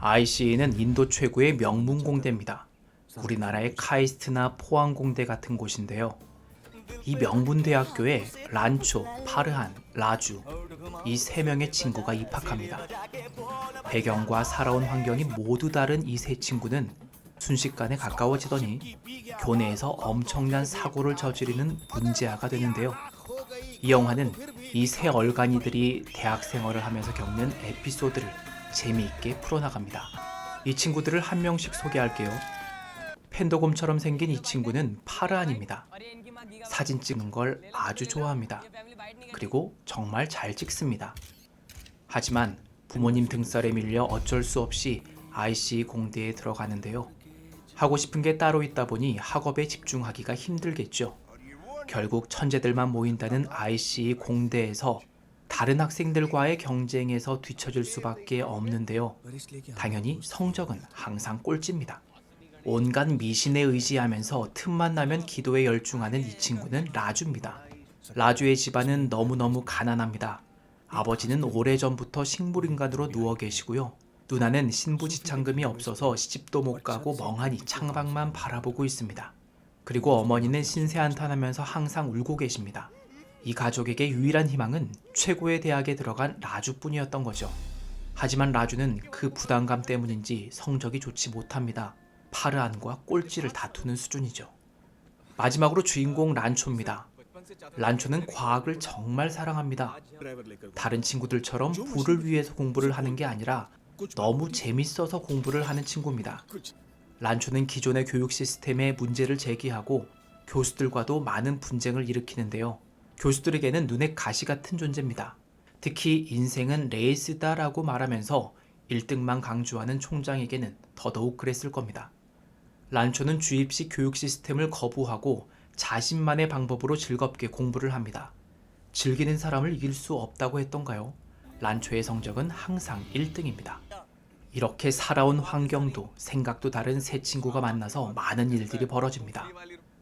ICE는 인도 최고의 명문 공대입니다. 우리나라의 카이스트나 포항공대 같은 곳인데요. 이 명문 대학교에 란초, 파르한, 라주 이 세 명의 친구가 입학합니다. 배경과 살아온 환경이 모두 다른 이 세 친구는 순식간에 가까워지더니 교내에서 엄청난 사고를 저지르는 문제아가 되는데요. 이 영화는 이 세 얼간이들이 대학 생활을 하면서 겪는 에피소드를 재미있게 풀어나갑니다. 이 친구들을 한 명씩 소개할게요. 펜도곰처럼 생긴 이 친구는 파르안입니다. 사진 찍는 걸 아주 좋아합니다. 그리고 정말 잘 찍습니다. 하지만 부모님 등살에 밀려 어쩔 수 없이 ICE 공대에 들어가는데요. 하고 싶은 게 따로 있다 보니 학업에 집중하기가 힘들겠죠. 결국 천재들만 모인다는 ICE 공대에서 다른 학생들과의 경쟁에서 뒤처질 수밖에 없는데요. 당연히 성적은 항상 꼴찌입니다. 온갖 미신에 의지하면서 틈만 나면 기도에 열중하는 이 친구는 라주입니다. 라주의 집안은 너무너무 가난합니다. 아버지는 오래전부터 식물인간으로 누워 계시고요. 누나는 신부지창금이 없어서 시집도 못 가고 멍하니 창밖만 바라보고 있습니다. 그리고 어머니는 신세한탄하면서 항상 울고 계십니다. 이 가족에게 유일한 희망은 최고의 대학에 들어간 라주뿐이었던 거죠. 하지만 라주는 그 부담감 때문인지 성적이 좋지 못합니다. 파르안과 꼴찌를 다투는 수준이죠. 마지막으로 주인공 란초입니다. 란초는 과학을 정말 사랑합니다. 다른 친구들처럼 부를 위해서 공부를 하는 게 아니라 너무 재밌어서 공부를 하는 친구입니다. 란초는 기존의 교육 시스템에 문제를 제기하고 교수들과도 많은 분쟁을 일으키는데요. 교수들에게는 눈에 가시 같은 존재입니다. 특히 인생은 레이스다라고 말하면서 1등만 강조하는 총장에게는 더더욱 그랬을 겁니다. 란초는 주입식 교육 시스템을 거부하고 자신만의 방법으로 즐겁게 공부를 합니다. 즐기는 사람을 이길 수 없다고 했던가요? 란초의 성적은 항상 1등입니다. 이렇게 살아온 환경도 생각도 다른 세 친구가 만나서 많은 일들이 벌어집니다.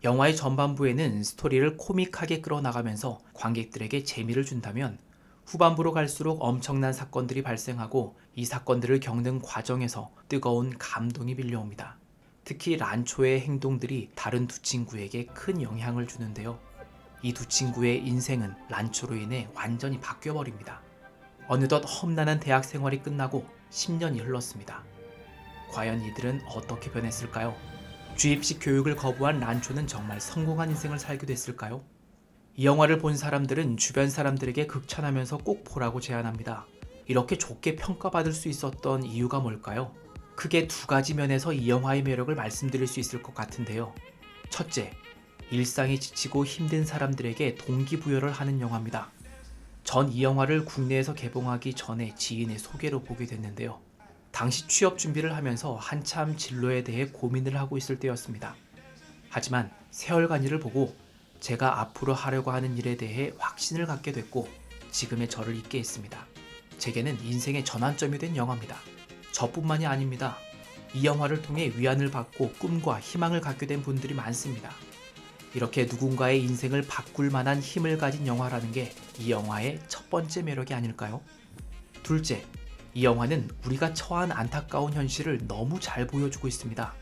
영화의 전반부에는 스토리를 코믹하게 끌어나가면서 관객들에게 재미를 준다면 후반부로 갈수록 엄청난 사건들이 발생하고 이 사건들을 겪는 과정에서 뜨거운 감동이 밀려옵니다. 특히 란초의 행동들이 다른 두 친구에게 큰 영향을 주는데요. 이 두 친구의 인생은 란초로 인해 완전히 바뀌어버립니다. 어느덧 험난한 대학 생활이 끝나고 10년이 흘렀습니다. 과연 이들은 어떻게 변했을까요? 주입식 교육을 거부한 란초는 정말 성공한 인생을 살게 됐을까요? 이 영화를 본 사람들은 주변 사람들에게 극찬하면서 꼭 보라고 제안합니다. 이렇게 좋게 평가받을 수 있었던 이유가 뭘까요? 크게 두 가지 면에서 이 영화의 매력을 말씀드릴 수 있을 것 같은데요. 첫째, 일상이 지치고 힘든 사람들에게 동기부여를 하는 영화입니다. 전 이 영화를 국내에서 개봉하기 전에 지인의 소개로 보게 됐는데요. 당시 취업 준비를 하면서 한참 진로에 대해 고민을 하고 있을 때였습니다. 하지만 세월간이를 보고 제가 앞으로 하려고 하는 일에 대해 확신을 갖게 됐고 지금의 저를 있게 했습니다. 제게는 인생의 전환점이 된 영화입니다. 저뿐만이 아닙니다. 이 영화를 통해 위안을 받고 꿈과 희망을 갖게 된 분들이 많습니다. 이렇게 누군가의 인생을 바꿀 만한 힘을 가진 영화라는 게 이 영화의 첫 번째 매력이 아닐까요? 둘째, 이 영화는 우리가 처한 안타까운 현실을 너무 잘 보여주고 있습니다.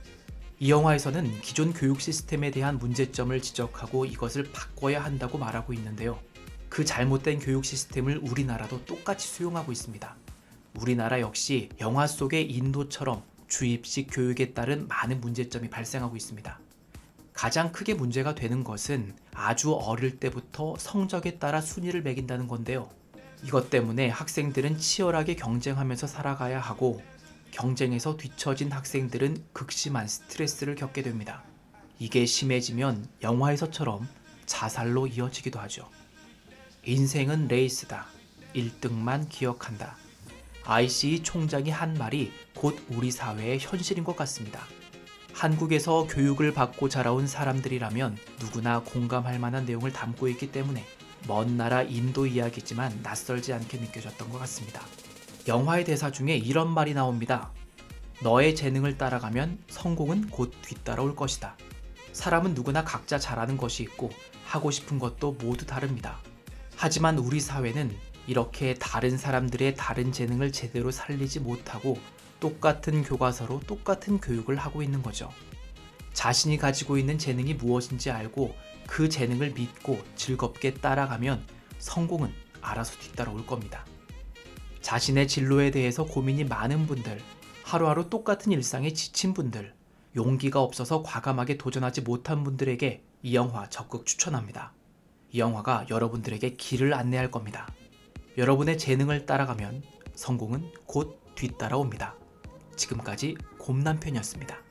이 영화에서는 기존 교육 시스템에 대한 문제점을 지적하고 이것을 바꿔야 한다고 말하고 있는데요. 그 잘못된 교육 시스템을 우리나라도 똑같이 수용하고 있습니다. 우리나라 역시 영화 속의 인도처럼 주입식 교육에 따른 많은 문제점이 발생하고 있습니다. 가장 크게 문제가 되는 것은 아주 어릴 때부터 성적에 따라 순위를 매긴다는 건데요. 이것 때문에 학생들은 치열하게 경쟁하면서 살아가야 하고 경쟁에서 뒤처진 학생들은 극심한 스트레스를 겪게 됩니다. 이게 심해지면 영화에서처럼 자살로 이어지기도 하죠. 인생은 레이스다. 1등만 기억한다. ICE 총장이 한 말이 곧 우리 사회의 현실인 것 같습니다. 한국에서 교육을 받고 자라온 사람들이라면 누구나 공감할 만한 내용을 담고 있기 때문에 먼 나라 인도 이야기지만 낯설지 않게 느껴졌던 것 같습니다. 영화의 대사 중에 이런 말이 나옵니다. 너의 재능을 따라가면 성공은 곧 뒤따라올 것이다. 사람은 누구나 각자 잘하는 것이 있고 하고 싶은 것도 모두 다릅니다. 하지만 우리 사회는 이렇게 다른 사람들의 다른 재능을 제대로 살리지 못하고 똑같은 교과서로 똑같은 교육을 하고 있는 거죠. 자신이 가지고 있는 재능이 무엇인지 알고 그 재능을 믿고 즐겁게 따라가면 성공은 알아서 뒤따라올 겁니다. 자신의 진로에 대해서 고민이 많은 분들, 하루하루 똑같은 일상에 지친 분들, 용기가 없어서 과감하게 도전하지 못한 분들에게 이 영화 적극 추천합니다. 이 영화가 여러분들에게 길을 안내할 겁니다. 여러분의 재능을 따라가면 성공은 곧 뒤따라옵니다. 지금까지 곰남편이었습니다.